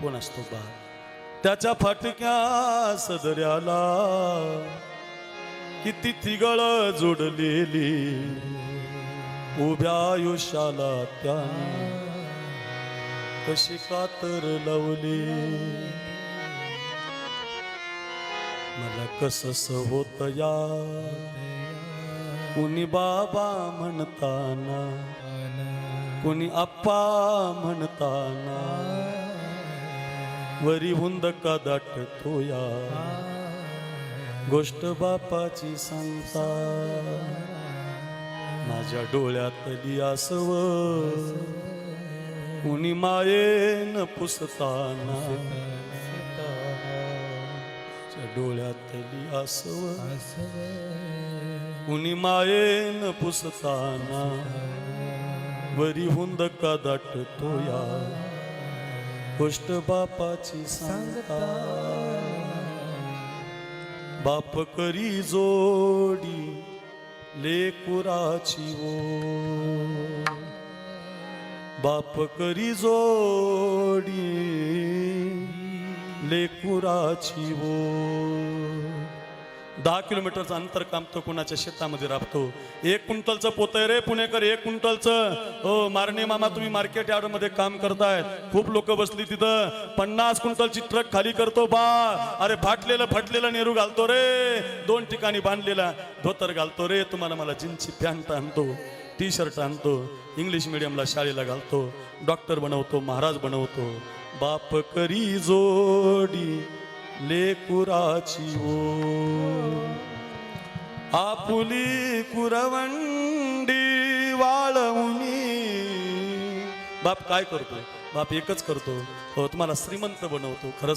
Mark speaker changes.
Speaker 1: कोण असतो बाप? त्याच्या फाटक्या सदऱ्याला किती तिगळ जोडलेली, उभ्या आयुष्याला त्याने कशी कातर लावली. मला कसस होत या कुणी बाबा म्हणताना, कुणी आप्पा म्हणताना, वरी हुंदका दाटतो या गोष्ट बापाची सांगता. माझ्या डोळ्यातली आसव कुणी मायेन पुसताना, डोळ्यातली आसव कुणी मायेन पुसताना, वरी हुंदका दाटतो या गोष्ट बापाची सांगता. बाप करी जोडी लेकुराची ओ, बाप करी जोडी लेकुराची ओ. 10 किलोमीटरचं अंतर कामतो, कुणाच्या शेतामध्ये राबतो. 1 क्विंटलचं पोत आहे रे पुणेकर, 1 क्विंटलचं. हो मारणे मामा, तुम्ही मार्केट यार्ड मध्ये काम करतायत, खूप लोक बसली तिथं. 50 क्विंटलची ट्रक खाली करतो बा. अरे फाटलेलं नेहरू घालतो रे, 2 ठिकाणी बांधलेला धोतर घालतो रे. तुम्हाला मला जीन्सची पॅन्ट आणतो, टी शर्ट आणतो, इंग्लिश मिडियमला शाळेला घालतो, डॉक्टर बनवतो, महाराज बनवतो. बाप करी जोडी लेकुराची ओ, आपुली कुरवंडी वाळवणी. बाप काय करतो? बाप एकच करतो, हो तुम्हाला श्रीमंत बनवतो. खरं